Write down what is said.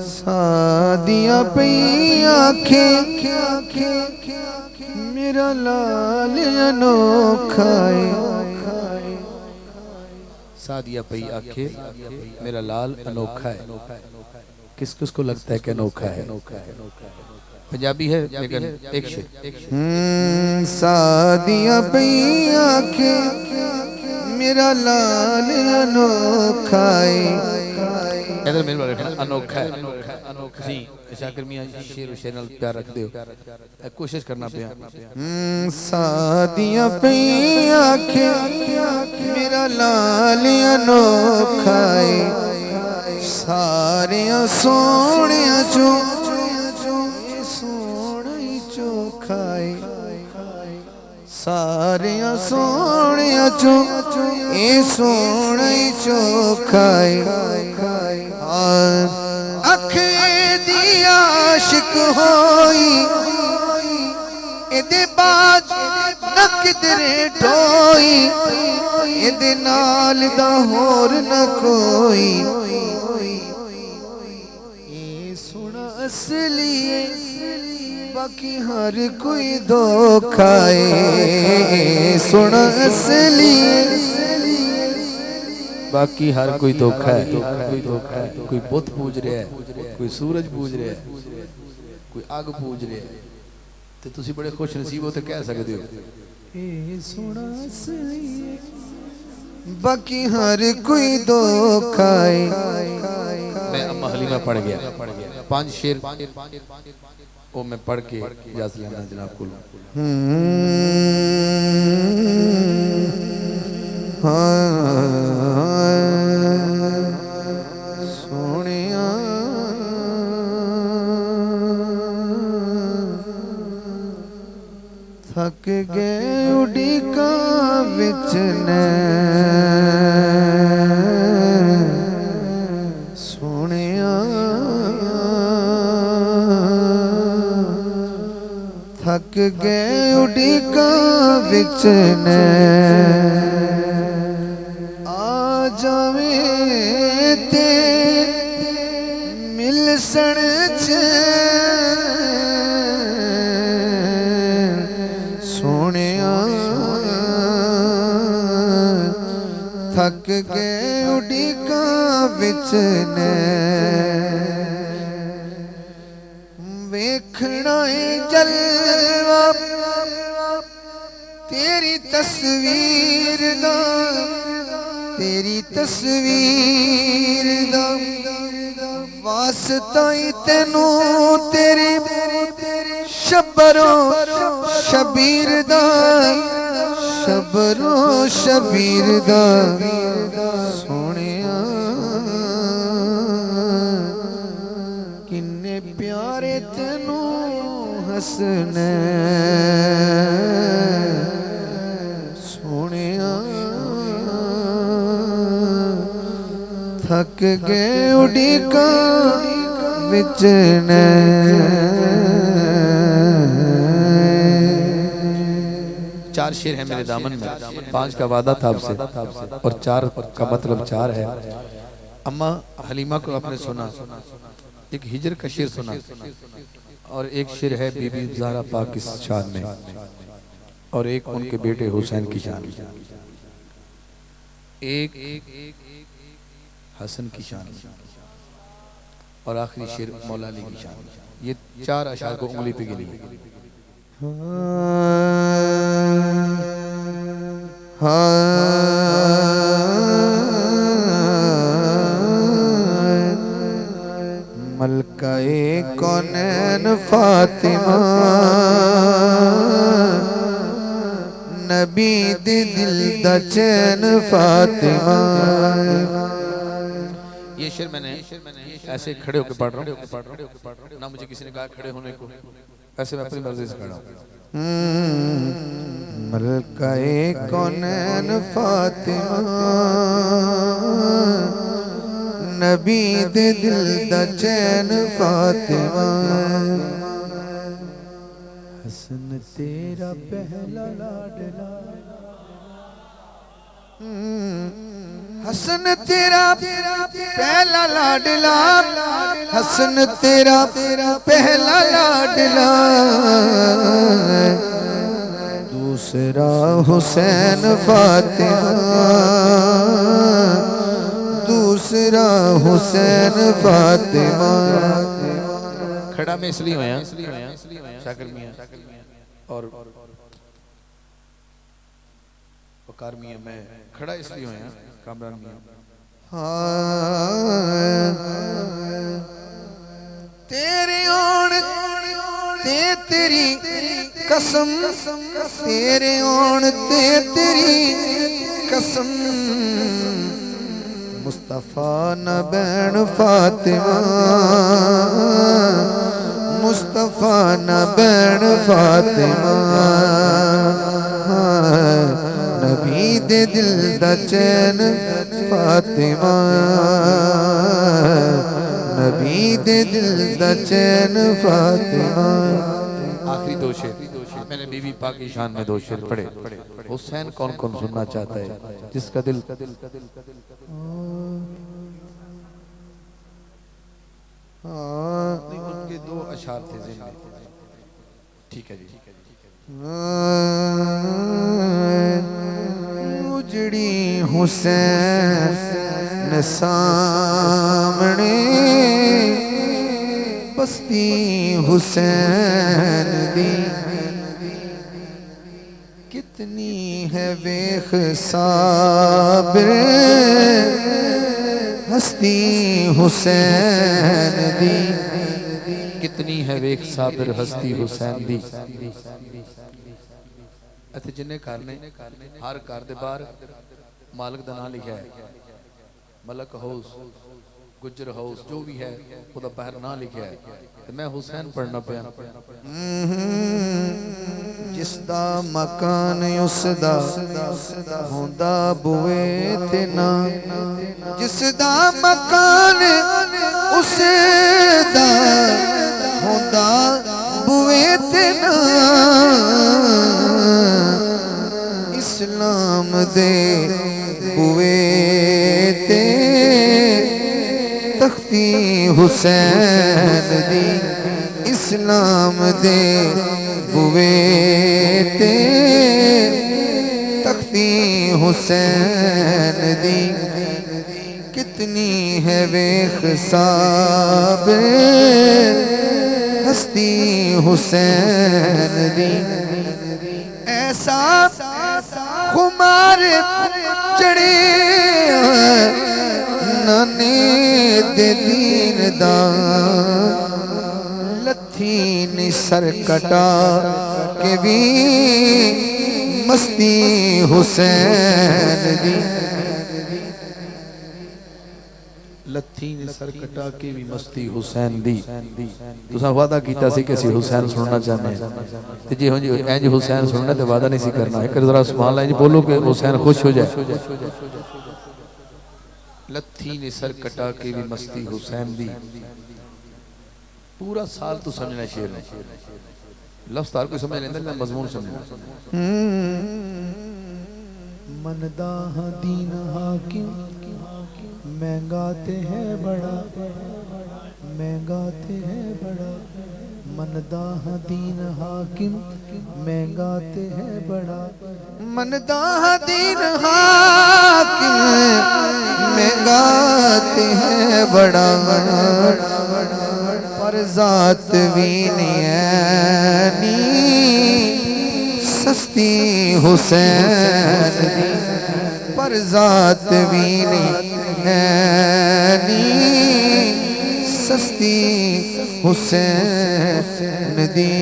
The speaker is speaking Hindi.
सादिया पई आखे मेरा लाल अनोखा है। सादिया पई आखे मेरा लाल अनोखा है। किस किस को लगता है कि अनोखा है? पंजाबी है लेकिन एक शेर। सादिया पई आखे मेरा लाल अनोखा है। इधर मेरे बारे में अनोखा है जी। शाकिर मियां शेर चैनल प्यार रख दो, कोशिश करना पे। सादिया पई आखे मेरा लाल अनोखा है। सारे सोने चो सोने चोखा है। सारे सोने चो ए सोने चोखा है। अखे दी आशिक होई एदे बाद न किधरे ठोई। एदे नाल दा होर न कोई। ए सुना असली बाकी हर कोई धोखा है। सुना असली बाकी हर कोई धोखा है। कोई बुत पूज रहा है, कोई सूरज पूज रहा है, कोई आग पूज रहा है। तो तुसी बड़े खुश नसीब हो तो कह सकते हो बाकी हर कोई धोखा है। मैं अम्मा हलीमा पढ़ गया 5 शेर वो मैं पढ़ के इजाजत लेना जनाब को। सोनिया थक गए उड़ीका विच ने। सोनिया थक गए उड़ीका विच ने। आ जावे ते मिलसण च सोनिया थक गए उड़ीका विच ने। वेखना है जलवा तेरी तस्वीर दा। तेरी तस्वीर दा वास्ता ही तेनू तेरे शबरो शबीर दा। शबरो शबीर दा सोनिया किन्ने प्यारे तेनू हसने। सोनिया थक गए उड़ीका विच ने। 4 शेर है मेरे दामन में। 5 का वादा था आपसे और 4 का मतलब 4 है। अम्मा हलीमा को आपने सुना, एक हिजर का शेर सुना और एक शेर है बीबी ज़हरा पाक की शान में और एक उनके बेटे हुसैन की शान में। एक हसन की शान और आखिरी शेर मौला अली की शान। ये 4 अशार को उंगली पे गिनी। मलकाए कौनैन फातिमा नबी दे दिल दा चैन फातिमा। ये शेर मैंने ऐसे खड़े होकर पढ़ रहा हूँ ना, मुझे किसी ने कहा खड़े होने को, ऐसे मैं अपनी मर्जी से खड़ा हूँ। मलकाए कौनैन फातिमा नबी दे दिल दा चैन फातिमा। हसन तेरा पहला लाडला हसन तेरा पहला लाडला, हसन तेरा पहला लाडला, दूसरा हुसैन फातिमा, दूसरा हुसैन फातिमा। खड़ा में इसलिए होया शाकिर मियां और वकार मियां, मैं खड़ा इसलिए होया कामरान मियां। तेरे ओण ते तेरी कसम, तेरे ओण ते तेरी कसम, मुस्तफा न बैन फातिमा, मुस्तफा न बैन फातिमा, नबी दे दिल दा चैन फातिमा, नबी दे दिल दा चैन फातिमा। आखिरी दो शेर मैंने बीबी पाक की शान में दो शेर पढ़े। हुसैन कौन कौन सुनना चाहता है? जिसका दिल उनके दो अशार थे ज़हन में। ठीक है जी। उजड़ी हुसैन सामने, बस्ती हुसैन दी, कितनी है वेख साबिर हस्ती हुसैन दी, कितनी है वेख साबिर हस्ती हुसैन दी। इत्थे जिन्ने घर ने हर घर दे बाहर मालिक दा नाम लिखा है। मलक हाउस, गुजर हाउस, जो भी है उसदा बाहर नाम लिखा है। ते मैं हुसैन पढ़ना पिया। जिसदा मकान उसदा होंदा बुए ते ना, जिसदा मकान उसदा होंदा बुए ते ना, इस्लाम दे बुए ते तख्ती हुसैन दी, इस्लाम दे बुए ते तख्ती हुसैन दी, कितनी है वेख साबिर हस्ती हुसैन दी। ऐसा खुमार चढ़े नाने दे दीन दा, लथी नि सर कटा के भी मस्ती हुसैन दी, लथी ने सर कटा के भी मस्ती हुसैन दी। तुसा वादा कीता सी कि असीं हुसैन सुनना चाहते हैं, ते जे हुन इंज हुसैन सुनना ते वादा नहीं सी करना। एक जरा सुभान अल्लाह इंज बोलो कि हुसैन खुश हो जाए। लथी ने सर कटा के भी मस्ती हुसैन दी। पूरा साल तू समझना शेर ने, लफ्ज़ तार कोई समझ लेंदा, मजमून समझना। मनदा हां दीन हाकिम, महंगाते हैं बड़ा, महंगाते हैं बड़ा, मनदा हां दीन हाकिम, महंगाते हैं बड़ा, मनदा हां दीन हाकिम, महंगाते हैं बड़ा, पर जात भी नहीं सस्ती हुसैन दी, पर जात भी नहीं सस्ती हुसैन दी।